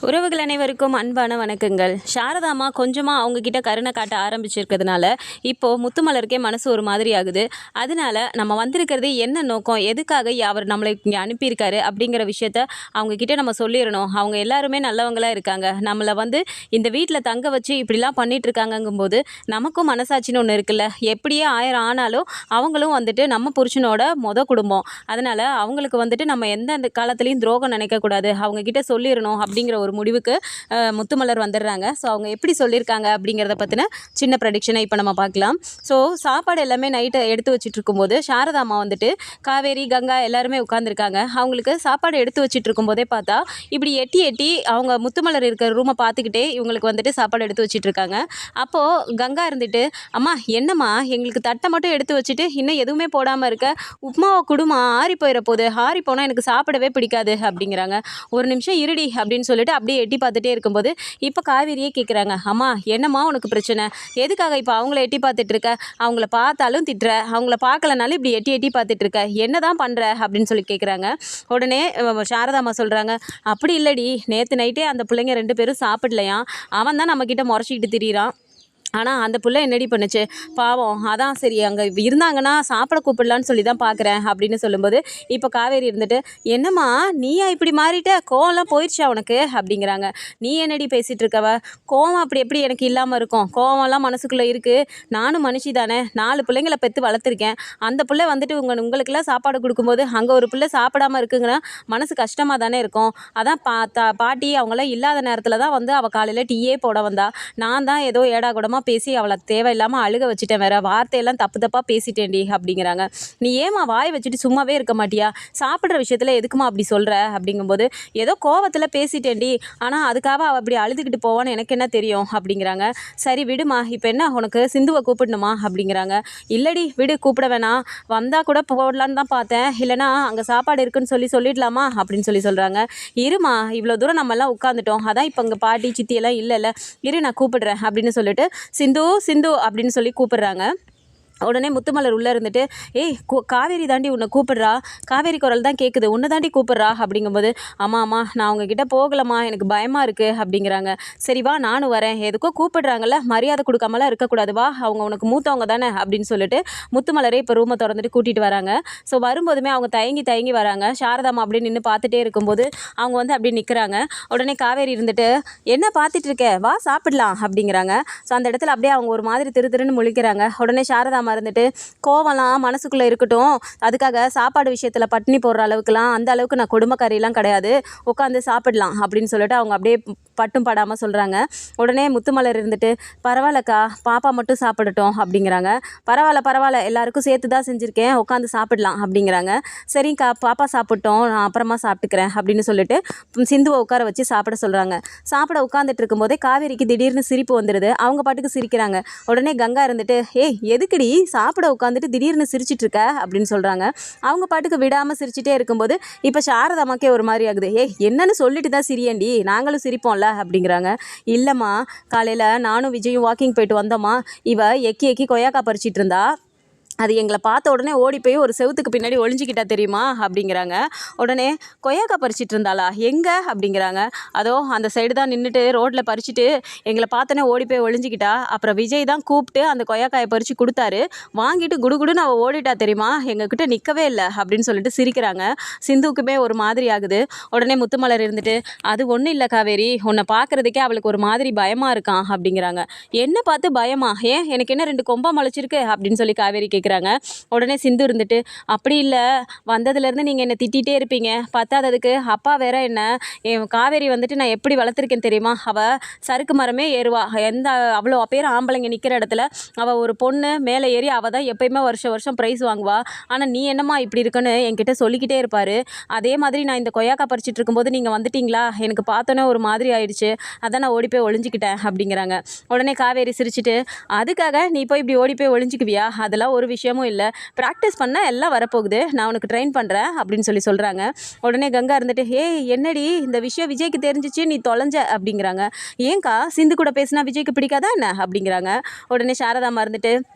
உறவுகள் அனைவருக்கும் அன்பான வணக்கங்கள். சாரதாம்மா கொஞ்சமாக அவங்கக்கிட்ட கருணை காட்ட ஆரம்பிச்சிருக்கிறதுனால இப்போது முத்துமலருக்கே மனசு ஒரு மாதிரி ஆகுது. அதனால நம்ம வந்திருக்கிறது என்ன நோக்கம், எதுக்காக அவர் நம்மளை இங்கே அனுப்பியிருக்காரு அப்படிங்கிற விஷயத்த அவங்கக்கிட்ட நம்ம சொல்லிடணும். அவங்க எல்லாருமே நல்லவங்களாக இருக்காங்க. நம்மளை இந்த வீட்டில் தங்க வச்சு இப்படிலாம் பண்ணிகிட்ருக்காங்கங்கும்போது நமக்கும் மனசாட்சின்னு ஒன்று இருக்குல்ல. எப்படியே 1000 ஆனாலும் அவங்களும் நம்ம புருஷனோட குடும்பம். அதனால் அவங்களுக்கு நம்ம எந்த காலத்துலேயும் துரோகம் நினைக்கக்கூடாது. அவங்கக்கிட்ட சொல்லிடணும் அப்படிங்கிற ஒரு முடிவுக்கு முத்துமலர் வந்துடுறாங்க. ஸோ அவங்க எப்படி சொல்லியிருக்காங்க அப்படிங்கிறத பற்றின சின்ன ப்ரெடிக்ஷனை இப்போ நம்ம பார்க்கலாம். ஸோ சாப்பாடு எல்லாமே நைட்டை எடுத்து வச்சுட்டு இருக்கும்போது சாரதாம்மா காவேரி கங்கா எல்லாருமே உட்காந்துருக்காங்க. அவங்களுக்கு சாப்பாடு எடுத்து வச்சுட்டு இருக்கும்போதே பார்த்தா இப்படி எட்டி எட்டி அவங்க முத்துமலர் இருக்கிற ரூமை பார்த்துக்கிட்டே இவங்களுக்கு சாப்பாடு எடுத்து வச்சுட்டு இருக்காங்க. அப்போது கங்கா அம்மா என்னம்மா எங்களுக்கு தட்டை மட்டும் எடுத்து வச்சுட்டு இன்னும் எதுவுமே போடாமல் இருக்க, உப்புமாவை குடுமா, ஆறி போயிட போகுது, ஆறி போனால் எனக்கு சாப்பிடவே பிடிக்காது அப்படிங்கிறாங்க. ஒரு நிமிஷம் இருடி அப்படின்னு சொல்லிட்டு அப்படியே எட்டி பார்த்துட்டே இருக்கும்போது இப்போ காவேரியே கேட்குறாங்க, அம்மா என்னம்மா உனக்கு பிரச்சனை, எதுக்காக இப்போ அவங்கள எட்டி பார்த்துட்டு இருக்க, அவங்கள பார்த்தாலும் திட்டுற, அவங்கள பார்க்கலனாலும் இப்படி எட்டி எட்டி பார்த்துட்டு இருக்க, என்ன தான் பண்ணுற அப்படின்னு சொல்லி கேட்குறாங்க. உடனே சாரதாம்மா சொல்கிறாங்க, அப்படி இல்லடி, நேற்று நைட்டே அந்த பிள்ளைங்க 2 பேரும் சாப்பிடலையா, அவன் தான் நம்மக்கிட்ட முறைச்சிக்கிட்டு திரியிறான். ஆனால் அந்த புள்ள என்னடி பண்ணுச்சு பாவம், அதான் சரி அங்கே இருந்தாங்கன்னா சாப்பிட கூப்பிடலான்னு சொல்லி தான் பார்க்குறேன் அப்படின்னு சொல்லும்போது இப்போ காவேரி என்னம்மா நீயா இப்படி மாறிட்ட, கோவம்லாம் போயிடுச்சா உனக்கு அப்படிங்கிறாங்க. நீ என்னடி பேசிகிட்டு இருக்கவ, கோவம் அப்படி எப்படி எனக்கு இல்லாமல் இருக்கும், கோவம்லாம் மனசுக்குள்ளே இருக்குது, நானும் மனுஷி தானே, 4 பிள்ளைங்களை பெற்று வளர்த்துருக்கேன், அந்த பிள்ளை உங்களுக்கெல்லாம் சாப்பாடு கொடுக்கும்போது அங்கே ஒரு பிள்ளை சாப்பிடாமல் இருக்குங்கன்னா மனசு கஷ்டமாக தானே இருக்கும். அதான் பாட்டி அவங்களாம் இல்லாத நேரத்தில் தான் அவள் காலையில் டீயே போட வந்தா, நான் தான் ஏதோ ஏடா கூடமாக பேசி அவளை தேவையில்லாமல் அழுக வச்சுட்டேன், வேற வார்த்தையெல்லாம் தப்பாக பேசிட்டேன்டி அப்படிங்கிறாங்க. நீ ஏமா வாய் வச்சுட்டு சும்மாவே இருக்க மாட்டியா, சாப்பிட்ற விஷயத்தில் எதுக்குமா அப்படி சொல்கிற அப்படிங்கும்போது ஏதோ கோவத்தில் பேசிட்டேன்டி, ஆனால் அதுக்காக அவள் அப்படி அழுதுகிட்டு போவான்னு எனக்கு என்ன தெரியும் அப்படிங்கிறாங்க. சரி விடுமா, இப்போ என்ன உனக்கு சிந்துவை கூப்பிடணுமா அப்படிங்கிறாங்க. இல்லடி விடு, கூப்பிட வேணாம், வந்தால் கூட போடலான்னு தான் பார்த்தேன், இல்லைனா அங்கே சாப்பாடு இருக்குன்னு சொல்லிடலாமா அப்படின்னு சொல்கிறாங்க. இருமா, இவ்வளோ தூரம் நம்மெல்லாம் உட்காந்துட்டோம், அதான் இப்போ இங்கே பாட்டி சித்தியெல்லாம் இல்லைல்ல, இரு நான் கூப்பிடுறேன் அப்படின்னு சொல்லிட்டு சிந்து சிந்து அப்படின்னு சொல்லி கூப்பிடுறாங்க. உடனே முத்துமலர் உள்ளே ஏய் காவேரி தாண்டி உன்னை கூப்பிடுறா, காவேரி குரல் தான் கேட்குது, உன்னை தாண்டி கூப்பிடுறா அப்படிங்கும்போது அம்மா நான் அவங்கக்கிட்ட போகலம்மா, எனக்கு பயமாக இருக்குது அப்படிங்கிறாங்க. சரி வா நானும் வரேன், எதுக்கோ கூப்பிடுறாங்கல்ல, மரியாதை கொடுக்காமலாம் இருக்கக்கூடாது, வா அவங்க உனக்கு மூத்தவங்க தானே அப்படின்னு சொல்லிட்டு முத்துமலரே இப்போ ரூமை கூட்டிகிட்டு வராங்க. ஸோ வரும்போதுமே அவங்க தயங்கி வராங்க. சாரதாம்மா அப்படின்னு நின்று பார்த்துட்டே இருக்கும்போது அவங்க அப்படி நிற்கிறாங்க. உடனே காவேரி என்ன பார்த்துட்டு இருக்க, வா சாப்பிடலாம் அப்படிங்கிறாங்க. ஸோ அந்த இடத்துல அப்படியே அவங்க ஒரு மாதிரி திருன்னு முழிக்கிறாங்க. உடனே சாரதாம்மா கோவம்லாம் மனசுக்குள்ளே இருக்கட்டும், அதுக்காக சாப்பாடு விஷயத்தில் பட்டினி போடுற அளவுக்குலாம் அந்த அளவுக்கு நான் கொடுமைக்காரியெல்லாம் கிடையாது, உட்காந்து சாப்பிடலாம் அப்படின்னு சொல்லிட்டு அவங்க அப்படியே பட்டும் படாமல் சொல்கிறாங்க. உடனே முத்துமலர் பரவாயில்லக்கா, பாப்பா மட்டும் சாப்பிடட்டும் அப்படிங்கிறாங்க. பரவாயில்ல எல்லாருக்கும் சேர்த்து தான் செஞ்சுருக்கேன், உட்காந்து சாப்பிடலாம் அப்படிங்கிறாங்க. சரிங்க்கா பாப்பா சாப்பிட்டோம், நான் அப்புறமா சாப்பிட்டுக்கிறேன் அப்படின்னு சொல்லிட்டு சிந்துவை உட்கார வச்சு சாப்பிட சொல்கிறாங்க. சாப்பிட உட்காந்துட்டு இருக்கும்போதே காவேரிக்கு திடீர்னு சிரிப்பு வந்துடுது. அவங்க பாட்டுக்கு சிரிக்கிறாங்க. உடனே கங்கா ஏய் எதுக்குடி சாப்பிட உட்காந்துட்டு திடீர்னு சிரிச்சிட்டு இருக்க அப்படின்னு சொல்கிறாங்க. அவங்க பாட்டுக்கு விடாமல் சிரிச்சிட்டே இருக்கும்போது இப்போ சாரதாம்மாக்கே ஒரு மாதிரி ஆகுது. என்னன்னு சொல்லிட்டு தான் சிரியண்டி, நாங்களும் சிரிப்போம்ல அப்படிங்கிறாங்க. இல்லைம்மா, காலையில் நானும் விஜயும் வாக்கிங் போயிட்டு வந்தோம்மா, இவ எக்கி கொய்யாக்கா பறிச்சிட்டு இருந்தா, அது எங்களை பார்த்த உடனே ஓடி போய் ஒரு செவுத்துக்கு பின்னாடி ஒளிஞ்சிக்கிட்டா தெரியுமா அப்படிங்கிறாங்க. உடனே கொய்யாக்கா பறிச்சிட்டு இருந்தாளா, எங்கே அப்படிங்கிறாங்க. அதோ அந்த சைடு தான் நின்றுட்டு ரோட்டில் பறிச்சுட்டு எங்களை பார்த்தோன்னே ஓடி போய் ஒளிஞ்சிக்கிட்டா, அப்புறம் விஜய் தான் கூப்பிட்டு அந்த கொய்யாக்காயை பறித்து கொடுத்தாரு, வாங்கிட்டு குடுகுடுன்னு அவள் ஓடிட்டா தெரியுமா, எங்ககிட்ட நிற்கவே இல்லை அப்படின்னு சொல்லிட்டு சிரிக்கிறாங்க. சிந்துவுக்குமே ஒரு மாதிரி ஆகுது. உடனே முத்துமலர் அது ஒன்றும் இல்லை காவேரி, உன்னை பார்க்குறதுக்கே அவளுக்கு ஒரு மாதிரி பயமாக இருக்கான் அப்படிங்கிறாங்க. என்ன பார்த்து பயமா, எனக்கு என்ன 2 கொம்பா முளைச்சிருக்கு அப்படின்னு சொல்லி காவேரி கேட்குறாங்க. உடனே சிந்து அப்படி இல்லை, வந்ததுலேருந்து நீங்கள் என்னை திட்டிகிட்டே இருப்பீங்க, பத்தாததுக்கு அப்பா வேற என்ன, என் காவேரி நான் எப்படி வளர்த்துருக்கேன் தெரியுமா, அவள் சறுக்கு மரமே ஏறுவா, அவ்வளோ பேர் ஆம்பளைங்க நிற்கிற இடத்துல அவள் ஒரு பொண்ணு மேலே ஏறி அவள் தான் எப்பயுமே வருஷம் ப்ரைஸ் வாங்குவா, ஆனால் நீ என்னம்மா இப்படி இருக்குன்னு என்கிட்ட சொல்லிக்கிட்டே இருப்பார். அதே மாதிரி நான் இந்த கொய்யாக்கா பறிச்சிட்டு இருக்கும்போது நீங்கள் வந்துட்டீங்களா, எனக்கு பார்த்தோன்னே ஒரு மாதிரி ஆயிடுச்சு, அதான் நான் ஓடி போய் ஒளிஞ்சிக்கிட்டேன் அப்படிங்கிறாங்க. உடனே காவேரி சிரிச்சிட்டு அதுக்காக நீ போய் இப்படி ஓடி போய் ஒளிஞ்சிக்குவியா, அதெல்லாம் ஒரு விஷயமும் இல்லை, ப்ராக்டிஸ் பண்ணால் எல்லாம் வரப்போகுது, நான் உனக்கு ட்ரெயின் பண்ணுறேன் அப்படின்னு சொல்கிறாங்க. உடனே கங்கா என்னடி இந்த விஷயம் விஜய்க்கு தெரிஞ்சிச்சு, நீ தொலைஞ்ச அப்படிங்கிறாங்க. ஏன்க்கா சிந்து கூட பேசினா விஜய்க்கு பிடிக்காதா என்ன அப்படிங்கிறாங்க. உடனே சாரதாம்மா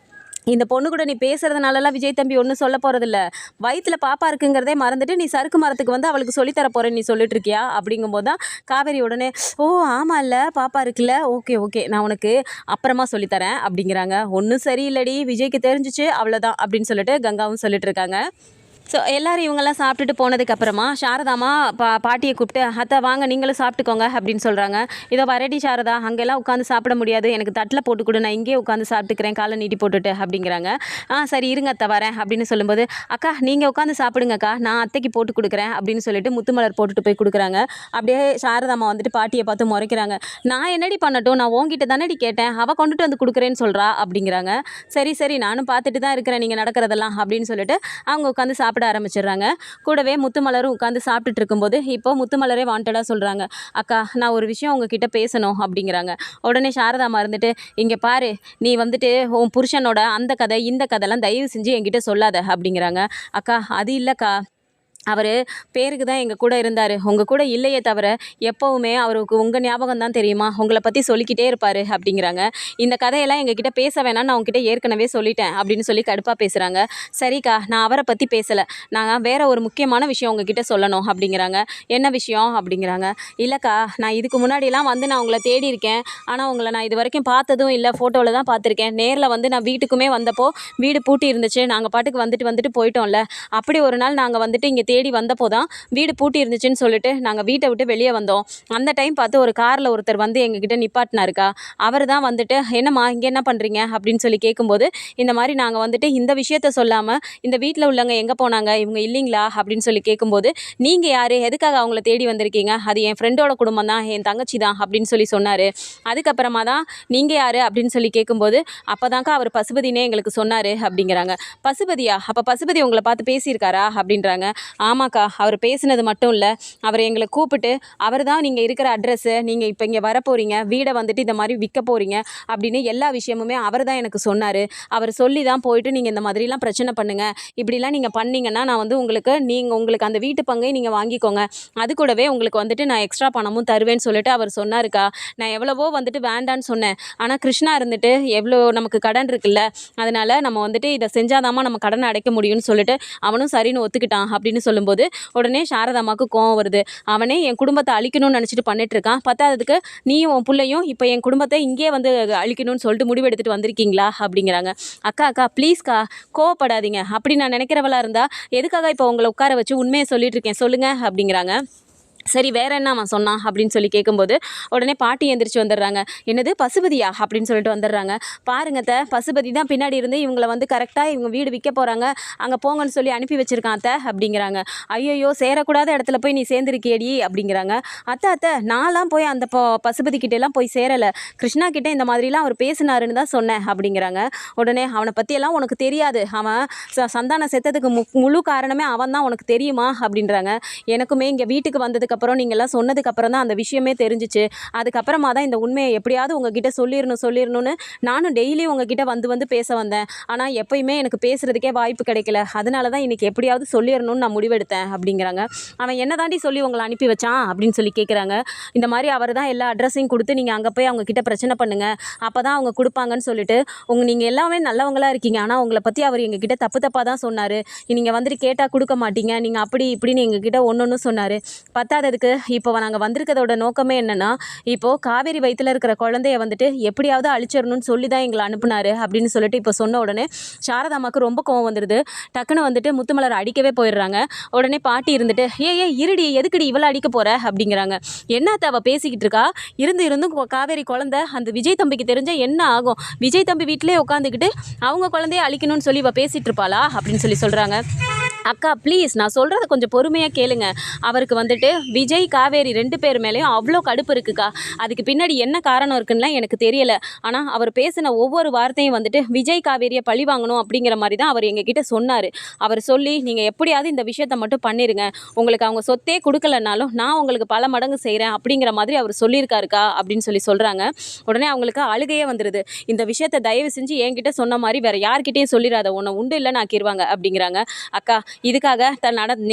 இந்த பொண்ணு கூட நீ பேசுறதுனாலலாம் விஜய் தம்பி ஒன்றும் சொல்ல போகிறதில்ல. வயித்துல பாப்பா இருக்குங்கிறதே மறந்துட்டு நீ சறுக்கு மரத்துக்கு வந்து அவளுக்கு சொல்லித்தர போகிறேன்னு நீ சொல்லிட்டு இருக்கியா அப்படிங்கும்போது தான் காவேரி உடனே, ஓ ஆமாம்ல பாப்பா இருக்குல்ல, ஓகே ஓகே நான் உனக்கு அப்புறமா சொல்லித்தரேன் அப்படிங்கிறாங்க. ஒன்றும் சரியில்லடி, விஜய்க்கு தெரிஞ்சிச்சு அவ்வளோதான் அப்படின்னு சொல்லிட்டு கங்காவும் சொல்லிட்டு இருக்காங்க. ஸோ எல்லோரும் இவங்கெல்லாம் சாப்பிட்டுட்டு போனதுக்கப்புறமா சாரதாமா பாட்டியை கூப்பிட்டு, அத்தை வாங்க நீங்களும் சாப்பிட்டுக்கோங்க அப்படின்னு சொல்கிறாங்க. இதோ வரடி சாரதா, அங்கெல்லாம் உட்காந்து சாப்பிட முடியாது, எனக்கு தட்டில் போட்டு கொடு, நான் இங்கேயே உட்காந்து சாப்பிட்டுக்கிறேன் காலை நீட்டி போட்டுட்டு அப்படிங்கிறாங்க. சரி இருங்க அத்தை வரேன் அப்படின்னு சொல்லும்போது, அக்கா நீங்கள் உட்காந்து சாப்பிடுங்கக்கா, நான் அத்தைக்கு போட்டு கொடுக்குறேன் அப்படின்னு சொல்லிட்டு முத்துமலர் போட்டுட்டு போய் கொடுக்குறாங்க. அப்படியே சாரதாமா வந்துட்டு பாட்டியை பார்த்து முறைக்கிறாங்க. நான் என்னடி பண்ணட்டும், நான் உங்ககிட்ட தானடி கேட்டேன், அவள் கொண்டுட்டு வந்து கொடுக்குறேன்னு சொல்கிறா அப்படிங்கிறாங்க. சரி சரி நானும் பார்த்துட்டு தான் இருக்கிறேன் நீங்கள் நடக்கிறதெல்லாம் அப்படின்னு சொல்லிட்டு அவங்க உட்காந்து சாப்பிட ஆரம்பிச்சிடுறாங்க. கூடவே முத்துமலரும் உட்காந்து சாப்பிட்டுட்டு இருக்கும்போது இப்போ முத்துமலரே வாண்டடாக சொல்கிறாங்க, அக்கா நான் ஒரு விஷயம் உங்ககிட்ட பேசணும் அப்படிங்கிறாங்க. உடனே சாரதாமா இருந்துட்டு, இங்கே பாரு நீ வந்துட்டு உன் புருஷனோட அந்த கதை இந்த கதைலாம் தயவு செஞ்சு என்கிட்ட சொல்லாத அப்படிங்கிறாங்க. அக்கா அது இல்லைக்கா, அவர் பேருக்கு தான் எங்கள் கூட இருந்தார், உங்கள் கூட இல்லையே தவிர எப்போவுமே அவருக்கு உங்கள் ஞாபகம் தான் தெரியுமா, உங்களை பற்றி சொல்லிக்கிட்டே இருப்பார் அப்படிங்கிறாங்க. இந்த கதையெல்லாம் எங்ககிட்ட பேச வேணாம், நான் உங்ககிட்ட ஏற்கனவே சொல்லிட்டேன் அப்படின்னு சொல்லி கடுப்பாக பேசுகிறாங்க. சரிக்கா நான் அவரை பற்றி பேசலை, நாங்கள் வேறு ஒரு முக்கியமான விஷயம் உங்ககிட்ட சொல்லணும் அப்படிங்கிறாங்க. என்ன விஷயம் அப்படிங்கிறாங்க. இல்லைக்கா நான் இதுக்கு முன்னாடிலாம் வந்து நான் உங்களை தேடி இருக்கேன், ஆனால் உங்களை நான் இது வரைக்கும் பார்த்ததும் இல்லை, ஃபோட்டோவில் தான் பார்த்துருக்கேன். நேரில் வந்து நான் வீட்டுக்குமே வந்தப்போ வீடு பூட்டி இருந்துச்சு, நாங்கள் பாட்டுக்கு வந்துட்டு போயிட்டோம்ல. அப்படி ஒரு நாள் நாங்கள் வந்துட்டு இங்கே தேடி வந்தப்போ தான் வீடு பூட்டி இருந்துச்சுன்னு சொல்லிட்டு நாங்கள் வீட்டை விட்டு வெளியே வந்தோம். அந்த டைம் பார்த்து ஒரு காரில் ஒருத்தர் வந்து எங்ககிட்ட நிப்பாட்டினாருக்கா. அவர் தான் வந்துட்டு, என்னம்மா இங்கே என்ன பண்ணுறீங்க அப்படின்னு சொல்லி கேட்கும்போது, இந்த மாதிரி நாங்கள் வந்துட்டு இந்த விஷயத்த சொல்லாமல் இந்த வீட்டில் உள்ளவங்க எங்கே போனாங்க, இவங்க இல்லைங்களா அப்படின்னு சொல்லி கேட்கும்போது, நீங்கள் யார், எதுக்காக அவங்கள தேடி வந்திருக்கீங்க, அது என் ஃப்ரெண்டோட குடும்பம் தான், என் தங்கச்சி தான் அப்படின்னு சொல்லி சொன்னார். அதுக்கப்புறமா தான் நீங்கள் யார் அப்படின்னு சொல்லி கேட்கும்போது, அப்போ தான்க்கா அவர் பசுபதினே எங்களுக்கு சொன்னார் அப்படிங்கிறாங்க. பசுபதியா, அப்போ பசுபதி உங்களை பார்த்து பேசியிருக்காரா அப்படின்றாங்க. ஆமாக்கா அவர் பேசினது மட்டும் இல்லை, அவர் எங்களை கூப்பிட்டு அவர் தான் நீங்கள் இருக்கிற அட்ரஸ்ஸு, நீங்கள் இப்போ இங்கே வர போகிறீங்க, வீடை வந்துட்டு இந்த மாதிரி விற்க போகிறீங்க அப்படின்னு எல்லா விஷயமுமே அவர் தான் எனக்கு சொன்னார். அவர் சொல்லி தான் போயிட்டு நீங்கள் இந்த மாதிரிலாம் பிரச்சனை பண்ணுங்கள், இப்படிலாம் நீங்கள் பண்ணிங்கன்னா நான் வந்து உங்களுக்கு அந்த வீட்டு பங்கை நீங்கள் வாங்கிக்கோங்க, அது கூடவே உங்களுக்கு வந்துட்டு நான் எக்ஸ்ட்ரா பணமும் தருவேன்னு சொல்லிட்டு அவர் சொன்னாருக்கா. நான் எவ்வளவோ வந்துட்டு வேண்டான்னு சொன்னேன், ஆனால் கிருஷ்ணா இருந்துட்டு எவ்வளோ நமக்கு கடன் இருக்குல்ல, அதனால் நம்ம வந்துட்டு இதை செஞ்சாதாம்மா நம்ம கடனை அடைக்க முடியும்னு சொல்லிட்டு அவனும் சரின்னு ஒத்துக்கிட்டான் அப்படின்னு சொல்லும்போது உடனே சாரதாமாவுக்கு கோவம் வருது. அவனே என் குடும்பத்தை அழிக்கணும்னு நினச்சிட்டு பண்ணிட்டு இருக்கான், பத்தாததுக்கு நீயும் உன் பிள்ளையும் இப்போ என் குடும்பத்தை இங்கே வந்து அழிக்கணும்னு சொல்லிட்டு முடிவெடுத்துட்டு வந்திருக்கீங்களா அப்படிங்கிறாங்க. அக்கா அக்கா ப்ளீஸ்க்கா கோவப்படாதீங்க, அப்படி நான் நினைக்கிறவளா இருந்தால் எதுக்காக இப்போ உங்களை உட்கார வச்சு உண்மையை சொல்லிட்டு இருக்கேன் சொல்லுங்கள் அப்படிங்கிறாங்க. சரி வேற என்ன அவன் சொன்னான் அப்படின்னு சொல்லி கேட்கும்போது உடனே பாட்டி எந்திரிச்சு வந்துடுறாங்க. என்னது பசுபதியா அப்படின்னு சொல்லிட்டு வந்துடுறாங்க. பாருங்க அத்தை, பசுபதி தான் பின்னாடி இருந்து இவங்களை வந்து கரெக்டாக இவங்க வீடு விற்க போகிறாங்க, அங்கே போங்கன்னு சொல்லி அனுப்பி வச்சிருக்கான் அத்தை அப்படிங்கிறாங்க. ஐயோ சேரக்கூடாத இடத்துல போய் நீ சேர்ந்துருக்கியடி அப்படிங்கிறாங்க. அத்தை நான்லாம் போய் அந்த பசுபதி கிட்டேலாம் போய் சேரலை, கிருஷ்ணா கிட்டே இந்த மாதிரிலாம் அவர் பேசினாருன்னு தான் சொன்னேன் அப்படிங்கிறாங்க. உடனே அவனை பற்றியெல்லாம் உனக்கு தெரியாது, அவன் சந்தானம் செத்ததுக்கு முழு காரணமே அவன் தான், உனக்கு தெரியுமா அப்படின்றாங்க. எனக்குமே இங்கே வீட்டுக்கு வந்ததுக்கு அப்புறம் நீங்கள்லாம் சொன்னதுக்கப்புறம் தான் அந்த விஷயமே தெரிஞ்சிச்சு, அதுக்கப்புறமா தான் இந்த உண்மையை எப்படியாவது உங்ககிட்ட சொல்லிடணும்னு நானும் டெய்லி உங்ககிட்ட வந்து பேச வந்தேன், ஆனால் எப்பயுமே எனக்கு பேசுகிறதுக்கே வாய்ப்பு கிடைக்கல, அதனால தான் இன்றைக்கி எப்படியாவது சொல்லிடணும்னு நான் முடிவெடுத்தேன் அப்படிங்கிறாங்க. அவன் என்ன தாண்டி சொல்லி உங்களை அனுப்பி வச்சான் அப்படின்னு சொல்லி கேட்குறாங்க. இந்த மாதிரி அவர் தான் எல்லா அட்ரஸையும் கொடுத்து நீங்கள் அங்கே போய் அவங்கக்கிட்ட பிரச்சனை பண்ணுங்கள், அப்போ தான் அவங்க கொடுப்பாங்கன்னு சொல்லிட்டு நீங்கள் எல்லாமே நல்லவங்களாக இருக்கீங்க, ஆனால் உங்களை பற்றி அவர் எங்ககிட்ட தப்பாக தான் சொன்னார், நீங்கள் வந்துட்டு கேட்டால் கொடுக்க மாட்டீங்க, நீங்கள் அப்படி இப்படின்னு எங்ககிட்ட ஒன்று சொன்னார். பத்தாததுக்கு இப்போ நாங்கள் வந்திருக்கிறதோட நோக்கமே என்னென்னா, இப்போது காவேரி வயிற்றில் இருக்கிற குழந்தைய வந்துட்டு எப்படியாவது அழிச்சிடணும்னு சொல்லி தான் எங்களை அனுப்புனாரு அப்படின்னு சொல்லிட்டு இப்போ சொன்ன உடனே சாரதாமாக்கு ரொம்ப கோவம் வந்துடுது. டக்குன்னு வந்துட்டு முத்துமலர் அடிக்கவே போயிடுறாங்க. உடனே பாட்டி இருந்துட்டு, ஏ இருடி எதுக்குடி இவ்வளோ அடிக்க போகிற அப்படிங்கிறாங்க. என்னத்த அவள் பேசிக்கிட்டு இருக்கா, இருந்தும் காவேரி குழந்தை அந்த விஜய் தம்பிக்கு தெரிஞ்சால் என்ன ஆகும், விஜய் தம்பி வீட்டிலே உட்காந்துக்கிட்டு அவங்க குழந்தைய அழிக்கணும்னு சொல்லி இவள் பேசிகிட்டு இருப்பாளா அப்படின்னு சொல்லி சொல்கிறாங்க. அக்கா ப்ளீஸ் நான் சொல்கிறத கொஞ்சம் பொறுமையாக கேளுங்க, அவருக்கு வந்துட்டு விஜய் காவேரி 2 பேர் மேலேயும் அவ்வளோ கடுப்பு இருக்குக்கா, அதுக்கு பின்னாடி என்ன காரணம் இருக்குன்னா எனக்கு தெரியலை, ஆனால் அவர் பேசின ஒவ்வொரு வார்த்தையும் வந்துட்டு விஜய் காவேரியை பழி வாங்கணும் அப்படிங்கிற மாதிரி தான் அவர் எங்ககிட்ட சொன்னார். அவர் சொல்லி நீங்கள் எப்படியாவது இந்த விஷயத்தை மட்டும் பண்ணிடுங்க, உங்களுக்கு அவங்க சொத்தே கொடுக்கலனாலும் நான் உங்களுக்கு பல மடங்கு செய்கிறேன் அப்படிங்கிற மாதிரி அவர் சொல்லியிருக்காருக்கா அப்படின்னு சொல்லி சொல்கிறாங்க. உடனே அவங்களுக்கு அழுகையே வந்துடுது. இந்த விஷயத்தை தயவு செஞ்சு என்கிட்ட சொன்ன மாதிரி வேறு யார்கிட்டையும் சொல்லிடாத, உன்னை உண்டு இல்லை நான் கிருவாங்க அப்படிங்கிறாங்க. அக்கா இதுக்காக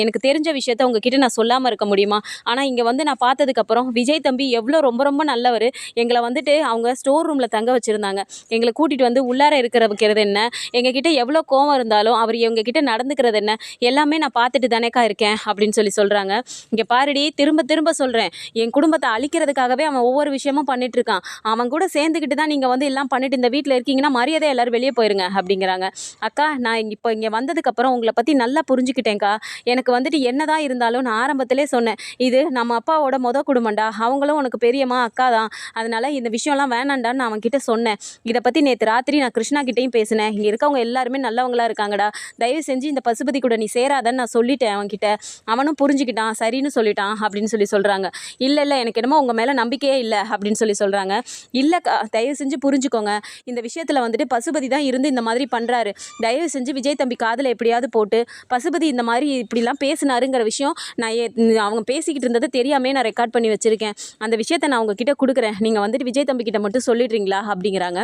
எனக்கு தெரிஞ்ச விஷயத்த உங்ககிட்ட நான் சொல்லாமல் இருக்க முடியுமா, ஆனால் இங்கே வந்து நான் பார்த்ததுக்கப்புறம் விஜய் தம்பி எவ்வளோ ரொம்ப ரொம்ப நல்லவர். எங்களை வந்துட்டு அவங்க ஸ்டோர் ரூமில் தங்க வச்சுருந்தாங்க. எங்களை கூட்டிகிட்டு வந்து உள்ளார வைக்கிறது என்ன, எங்ககிட்ட எவ்வளோ கோவம் இருந்தாலும் அவர் எங்ககிட்ட நடந்துக்கிறது என்ன, எல்லாமே நான் பார்த்துட்டு தானேக்கா இருக்கேன் அப்படின்னு சொல்கிறாங்க. இங்கே பாருடி, திரும்ப திரும்ப சொல்கிறேன், என் குடும்பத்தை அழிக்கிறதுக்காகவே அவன் ஒவ்வொரு விஷயமும் பண்ணிட்டு இருக்கான். அவன் கூட சேர்ந்துக்கிட்டு தான் நீங்கள் வந்து எல்லாம் பண்ணிட்டு இந்த வீட்டில் இருக்கீங்கன்னா மரியாதை எல்லாரும் வெளியே போயிருங்க அப்படிங்கிறாங்க. அக்கா, நான் இப்போ இங்கே வந்ததுக்கப்புறம் உங்களை பற்றி நல்லா புரிஞ்சுக்கிட்டேன்க்கா. எனக்கு வந்துட்டு என்னதான் இருந்தாலும் நான் ஆரம்பத்திலே சொன்னேன், இது நம்ம அப்பாவோட குடும்பம்டா, அவங்களும் உனக்கு பெரியம்மா அக்கா தான், அதனால இந்த விஷயம்லாம் வேணாண்டான்னு நான் அவன்கிட்ட சொன்னேன். இதை பற்றி நேற்று ராத்திரி நான் கிருஷ்ணா கிட்டேயும் பேசினேன். இங்கே இருக்கவங்க எல்லாருமே நல்லவங்களா இருக்காங்கடா, தயவு செஞ்சு இந்த பசுபதி கூட நீ சேராதன்னு நான் சொல்லிட்டேன் அவன்கிட்ட. அவனும் புரிஞ்சுக்கிட்டான், சரின்னு சொல்லிட்டான் அப்படின்னு சொல்கிறாங்க. இல்லை எனக்கு என்னமோ உங்கள் மேலே நம்பிக்கையே இல்லை அப்படின்னு சொல்கிறாங்க. இல்லைக்கா, தயவு செஞ்சு புரிஞ்சுக்கோங்க, இந்த விஷயத்தில் வந்துட்டு பசுபதி தான் இருந்து இந்த மாதிரி பண்ணுறாரு. தயவு செஞ்சு விஜய் தம்பி காதில் எப்படியாவது போட்டு பசுபதி இந்த மாதிரி இப்படிலாம் பேசினாருங்கிற விஷயம் நான் அவங்க பேசிக்கிட்டு இருந்ததை தெரியாமே நான் ரெக்கார்ட் பண்ணி வச்சுருக்கேன். அந்த விஷயத்தை நான் உங்ககிட்ட கொடுக்குறேன், நீங்கள் வந்துட்டு விஜய் தம்பி கிட்ட மட்டும் சொல்லிடுறீங்களா அப்படிங்கிறாங்க.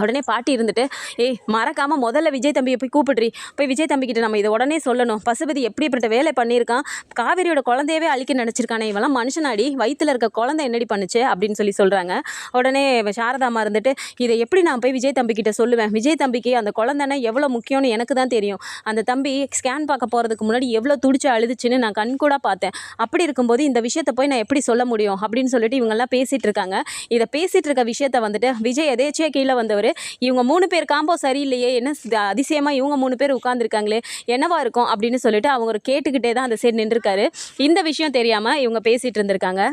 உடனே பாட்டி இருந்துட்டு, ஏய் மறக்காமல் முதல்ல விஜய் தம்பியை போய் கூப்பிடுறி, போய் விஜய் தம்பிக்கிட்ட நம்ம இதை உடனே சொல்லணும். பசுபதி எப்படிப்பட்ட வேலை பண்ணியிருக்கான், காவேரியோட குழந்தையவே அழிக்க நினச்சிருக்கானே, இவெல்லாம் மனுஷனாடி, வயிற்றில் இருக்க குழந்தை என்னடி பண்ணுச்சு அப்படின்னு சொல்கிறாங்க. உடனே சாரதாமா இருந்துட்டு, இதை எப்படி நான் போய் விஜய் தம்பிக்கிட்ட சொல்லுவேன், விஜய் தம்பிக்கு அந்த குழந்தைன்னா எவ்வளோ முக்கியம்னு எனக்கு தான் தெரியும். அந்த தம்பி ஸ்கேன் பார்க்க போகிறதுக்கு முன்னாடி எவ்வளோ துடிச்சு அழுதுச்சுன்னு நான் கண் கூட பார்த்தேன். அப்படி இருக்கும்போது இந்த விஷயத்தை போய் நான் எப்படி சொல்ல முடியும் அப்படின்னு சொல்லிட்டு இவங்கெல்லாம் பேசிகிட்டு இருக்காங்க. இதை பேசிகிட்டு இருக்க விஷயத்த வந்துட்டு விஜய் எதேச்சியாக கீழே வந்தவர், இவங்க 3 பேர் காம்போ சரியில்லையே, என்ன அதிசயமா இவங்க 3 பேர் உட்கார்ந்துருக்காங்களே, என்னவா இருக்கும் அப்படின்னு சொல்லிட்டு அவங்க கேட்டுக்கிட்டே தான் அந்த சைடு நின்றுருக்காரு. இந்த விஷயம் தெரியாமல் இவங்க பேசிகிட்டு இருந்திருக்காங்க.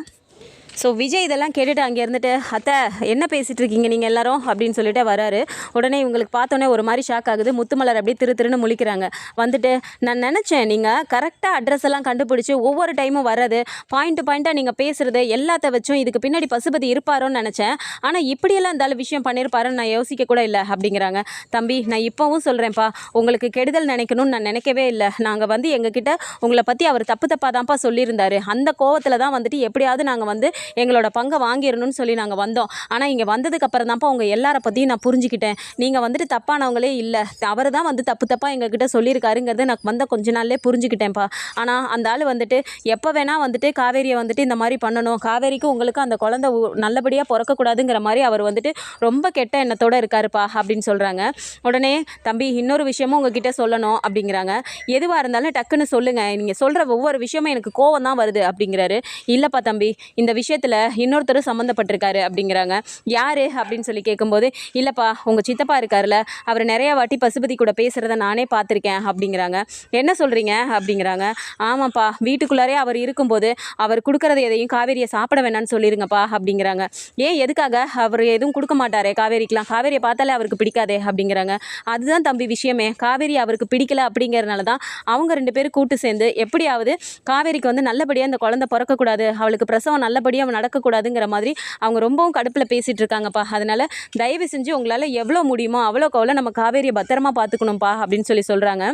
ஸோ விஜய் இதெல்லாம் கேட்டுட்டு அங்கே இருந்துட்டு, அத்தை என்ன பேசிகிட்டு இருக்கீங்க நீங்கள் எல்லாரும் அப்படின்னு சொல்லிட்டு வராரு. உடனே இவங்களுக்கு பார்த்தோன்னே ஒரு மாதிரி ஷாக் ஆகுது. முத்துமலர் அப்படியே திருன்னு முழிக்கிறாங்க. வந்துட்டு, நான் நினச்சேன் நீங்கள் கரெக்டாக அட்ரஸ் எல்லாம் கண்டுபிடிச்சி ஒவ்வொரு டைமும் வர்றது, பாயிண்ட்டாக நீங்கள் பேசுகிறது எல்லாத்த வச்சும் இதுக்கு பின்னாடி பசுபதி இருப்பாரோன்னு நினச்சேன். ஆனால் இப்படியெல்லாம் இருந்தாலும் விஷயம் பண்ணியிருப்பாருன்னு நான் யோசிக்க கூட இல்லை அப்படிங்கிறாங்க. தம்பி, நான் இப்போவும் சொல்கிறேன்ப்பா, உங்களுக்கு கெடுதல் நினைக்கணும்னு நான் நினைக்கவே இல்லை. நாங்கள் வந்து எங்ககிட்ட உங்களை பற்றி அவர் தப்பாக தான்ப்பா சொல்லியிருந்தாரு. அந்த கோவத்தில் தான் வந்துட்டு எப்படியாவது நாங்கள் வந்து எங்களோட பங்கை வாங்கிடணும்னு சொல்லி நாங்கள் வந்தோம். ஆனால் இங்கே வந்ததுக்கு அப்புறம் தான்ப்பா உங்கள் எல்லாரை பற்றியும் நான் புரிஞ்சுக்கிட்டேன். நீங்கள் வந்துட்டு தப்பானவங்களே இல்லை, அவர் தான் வந்து தப்பாக எங்ககிட்ட சொல்லியிருக்காருங்கிறது நான் வந்த கொஞ்ச நாள்லேயே புரிஞ்சுக்கிட்டேன்ப்பா. ஆனால் அந்த ஆள் வந்துட்டு எப்போ வேணால் வந்துட்டு காவேரியை வந்துட்டு இந்த மாதிரி பண்ணணும், காவேரிக்கு உங்களுக்கு அந்த குழந்தை நல்லபடியாக பிறக்கக்கூடாதுங்கிற மாதிரி அவர் வந்துட்டு ரொம்ப கெட்ட எண்ணத்தோடு இருக்காருப்பா அப்படின்னு சொல்கிறாங்க. உடனே, தம்பி இன்னொரு விஷயமும் உங்ககிட்ட சொல்லணும் அப்படிங்கிறாங்க. எதுவாக இருந்தாலும் டக்குன்னு சொல்லுங்கள், நீங்கள் சொல்கிற ஒவ்வொரு விஷயமும் எனக்கு கோவம் தான் வருது அப்படிங்கிறாரு. இல்லைப்பா தம்பி, இந்த விஷயத்தில் இன்னொருத்தர் சம்மந்தப்பட்டிருக்காரு அப்படிங்கிறாங்க. யார் அப்படின்னு சொல்லி கேட்கும்போது, இல்லைப்பா உங்கள் சித்தப்பா இருக்காருல்ல, அவர் நிறையா வாட்டி பசுபதி கூட பேசுகிறத நானே பார்த்துருக்கேன் அப்படிங்கிறாங்க. என்ன சொல்கிறீங்க அப்படிங்கிறாங்க. ஆமாப்பா, வீட்டுக்குள்ளாரே அவர் இருக்கும்போது அவர் கொடுக்குறது எதையும் காவேரியை சாப்பிட வேணான்னு சொல்லிடுங்கப்பா அப்படிங்கிறாங்க. ஏன், எதுக்காக? அவர் எதுவும் கொடுக்க மாட்டாரே காவேரிக்கெலாம், காவேரியை பார்த்தாலே அவருக்கு பிடிக்காதே அப்படிங்கிறாங்க. அதுதான் தம்பி விஷயமே, காவேரி அவருக்கு பிடிக்கல அப்படிங்கிறதுனால தான் அவங்க 2 பேரும் கூட்டு சேர்ந்து எப்படியாவது காவேரிக்கு வந்து நல்லபடியாக அந்த குழந்தை பிறக்கக்கூடாது, அவளுக்கு பிரசவம் நல்லபடியாக நடக்கக்கூடாதுங்கிற மாதிரி அவங்க ரொம்பவும் கடுப்பில் பேசிகிட்டு இருக்காங்கப்பா. அதனால் தயவு செஞ்சு உங்களால் எவ்வளோ முடியுமோ அவ்வளோக்கு அவ்வளோ நம்ம காவேரியை பத்திரமா பார்த்துக்கணும்ப்பா அப்படின்னு சொல்கிறாங்க.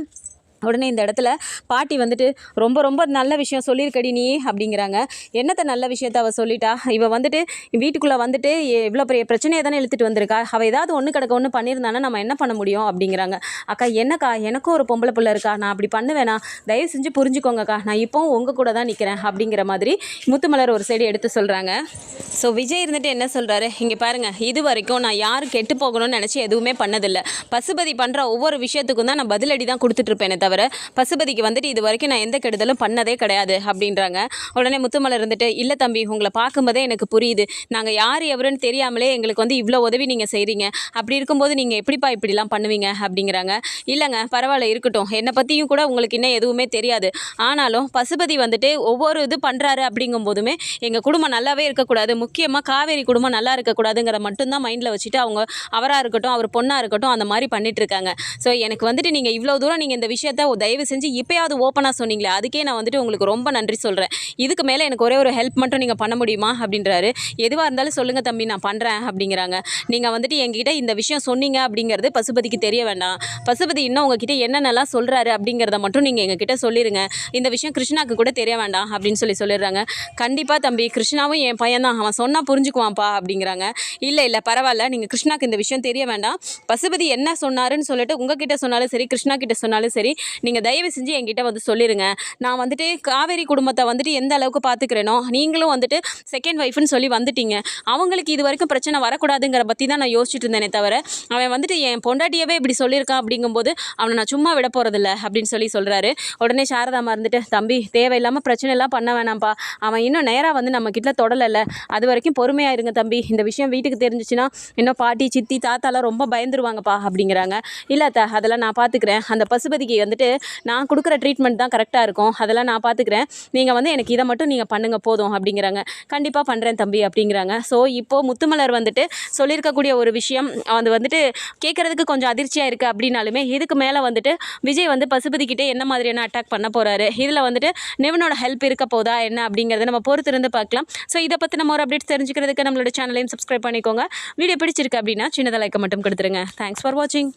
உடனே இந்த இடத்துல பாட்டி வந்துட்டு, ரொம்ப ரொம்ப நல்ல விஷயம் சொல்லியிருக்கடி நீ அப்படிங்கிறாங்க. என்னத்த நல்ல விஷயத்த அவள் சொல்லிட்டா, இவள் வந்துட்டு வீட்டுக்குள்ளே வந்துட்டு இவ்வளோ பெரிய பிரச்சனையை தானே இழுத்துட்டு வந்திருக்கா, அவள் ஏதாவது ஒன்று கிடக்க ஒன்று பண்ணியிருந்தானா நம்ம என்ன பண்ண முடியும் அப்படிங்கிறாங்க. அக்கா என்னக்கா, எனக்கும் ஒரு பொம்பளை பிள்ளை இருக்கா, நான் அப்படி பண்ணுவேனா, தயவு செஞ்சு புரிஞ்சுக்கோங்கக்கா, நான் இப்போவும் உங்கள் கூட தான் நிற்கிறேன் அப்படிங்கிற மாதிரி முத்துமலர் ஒரு சைடு எடுத்து சொல்கிறாங்க. ஸோ விஜய் இருந்துட்டு என்ன சொல்கிறாரு, இங்கே பாருங்கள், இது வரைக்கும் நான் யாரும் கெட்டு போகணும்னு நினச்சி எதுவுமே பண்ணதில்லை. பசுபதி பண்ணுற ஒவ்வொரு விஷயத்துக்கும் தான் நான் பதிலடி தான் கொடுத்துட்ருப்பேனே தவிர பசுபதிக்கு வந்துட்டு இது வரைக்கும் நான் எந்த கெடுதலும் பண்ணதே கிடையாது அப்படின்றாங்க. உடனே முத்துமலர் இருந்துட்டு, இல்லை தம்பி, உங்களை பார்க்கும்போதே எனக்கு புரியுது, நாங்கள் யார் எவருன்னு தெரியாமலே எங்களுக்கு வந்து இவ்வளோ உதவி நீங்கள் செய்கிறீங்க, அப்படி இருக்கும்போது நீங்கள் எப்படிப்பா இப்படிலாம் பண்ணுவீங்க அப்படிங்கிறாங்க. இல்லைங்க, பரவாயில்ல இருக்கட்டும், என்னை பற்றியும் கூட உங்களுக்கு இன்னும் எதுவுமே தெரியாது, ஆனாலும் பசுபதி வந்துட்டு ஒவ்வொரு இது பண்ணுறாரு அப்படிங்கும்போதுமே எங்கள் குடும்பம் நல்லாவே இருக்கக்கூடாது, முக்கியமாக காவேரி குடும்பம் நல்லா இருக்கக்கூடாதுங்கிற மட்டும்தான் மைண்டில் வச்சுட்டு அவங்க அவராக இருக்கட்டும் அவர் பொண்ணாக இருக்கட்டும் அந்த மாதிரி பண்ணிகிட்ருக்காங்க. ஸோ எனக்கு வந்துட்டு நீங்கள் இவ்வளோ தூரம் நீங்கள் இந்த விஷயத்த தயவு செஞ்சு இப்போயாவது ஓப்பனாக சொன்னீங்களே, அதுக்கே நான் வந்துட்டு உங்களுக்கு ரொம்ப நன்றி சொல்கிறேன். இதுக்கு மேலே எனக்கு ஒரே ஒரு ஹெல்ப் மட்டும் நீங்கள் பண்ண முடியுமா அப்படின்றாரு. எதுவாக இருந்தாலும் சொல்லுங்கள் தம்பி, நான் பண்ணுறேன் அப்படிங்கிறாங்க. நீங்கள் வந்துட்டு எங்ககிட்ட இந்த விஷயம் சொன்னீங்க அப்படிங்கிறது பசுபதிக்கு தெரிய வேண்டாம், பசுபதி இன்னும் உங்ககிட்ட என்னென்னலாம் சொல்கிறாரு அப்படிங்கிறத மட்டும் நீங்கள் எங்ககிட்ட சொல்லிடுங்க, இந்த விஷயம் கிருஷ்ணாவுக்கு கூட தெரிய வேண்டாம் அப்படின்னு சொல்லிடுறாங்க. கண்டிப்பாக தம்பி, கிருஷ்ணாவும் என் பையன் தான், அவன் சொன்னால் புரிஞ்சுக்குவான்ப்பா அப்படிங்கிறாங்க. இல்லை பரவாயில்ல, நீங்கள் கிருஷ்ணாவுக்கு இந்த விஷயம் தெரிய வேண்டாம், பசுபதி என்ன சொன்னாருன்னு சொல்லிட்டு உங்ககிட்ட சொன்னாலும் சரி கிருஷ்ணா கிட்ட சொன்னாலும் சரி நீங்கள் தயவு செஞ்சு என்கிட்ட வந்து சொல்லிடுங்க. நான் வந்துட்டு காவேரி குடும்பத்தை வந்துட்டு எந்த அளவுக்கு பார்த்துக்கிறேனோ, நீங்களும் வந்துட்டு செகண்ட் ஒய்ஃப்னு சொல்லி வந்துட்டீங்க. அவங்களுக்கு இது வரைக்கும் பிரச்சனை வரக்கூடாதுங்கிற பற்றி தான் நான் யோசிச்சுட்டு இருந்தேனே தவிர, அவன் வந்துட்டு என் பொண்டாட்டியவே இப்படி சொல்லியிருக்கான் அப்படிங்கும்போது அவனை நான் சும்மா விட போகிறதில்ல அப்படின்னு சொல்கிறாரு. உடனே சாரதாம்மா இருந்துட்டு, தம்பி தேவையில்லாமல் பிரச்சனை எல்லாம் பண்ண வேணாம்ப்பா, அவன் இன்னும் நேராக வந்து நம்ம கிட்ட தொடலைல்ல, அது வரைக்கும் பொறுமையாக இருங்க தம்பி, இந்த விஷயம் வீட்டுக்கு தெரிஞ்சிச்சுன்னா இன்னும் பாட்டி சித்தி தாத்தாலாம் ரொம்ப பயந்துருவாங்கப்பா அப்படிங்கிறாங்க. இல்லை அத்தா, அதெல்லாம் நான் பார்த்துக்கிறேன், அந்த பசுபதிக்கு வந்துட்டு நான் கொடுக்குற ட்ரீட்மெண்ட் தான் கரெக்டாக இருக்கும், அதெல்லாம் நான் பார்த்துக்கிறேன், நீங்கள் வந்து எனக்கு இதை மட்டும் நீங்கள் பண்ணுங்க போதும் அப்படிங்கிறாங்க. கண்டிப்பாக பண்ணுறேன் தம்பி அப்படிங்கிறாங்க. ஸோ இப்போது முத்துமலர் வந்துட்டு சொல்லியிருக்கக்கூடிய ஒரு விஷயம் அது வந்துட்டு கேட்குறதுக்கு கொஞ்சம் அதிர்ச்சியாக இருக்குது அப்படின்னாலுமே, இதுக்கு மேலே வந்துட்டு விஜய் வந்து பசுபதிக்கிட்டே என்ன மாதிரியான அட்டாக் பண்ண போகிறாரு, இதில் வந்துட்டு நிவனோட ஹெல்ப் இருக்க போதா என்ன அப்படிங்கிறத நம்ம பொறுத்திருந்து பார்க்கலாம். ஸோ இதை பற்றி நம்ம ஒரு அப்டேட்ஸ் தெரிஞ்சுக்கிறதுக்கு நம்மளோட சேனலையும் சப்ஸ்கிரைப் பண்ணிக்கோங்க. வீடியோ பிடிச்சிருக்கு அப்படின்னா சின்னதாக லைக்கை மட்டும் கொடுத்துருங்க. தேங்க்ஸ் ஃபார் வாட்சிங்.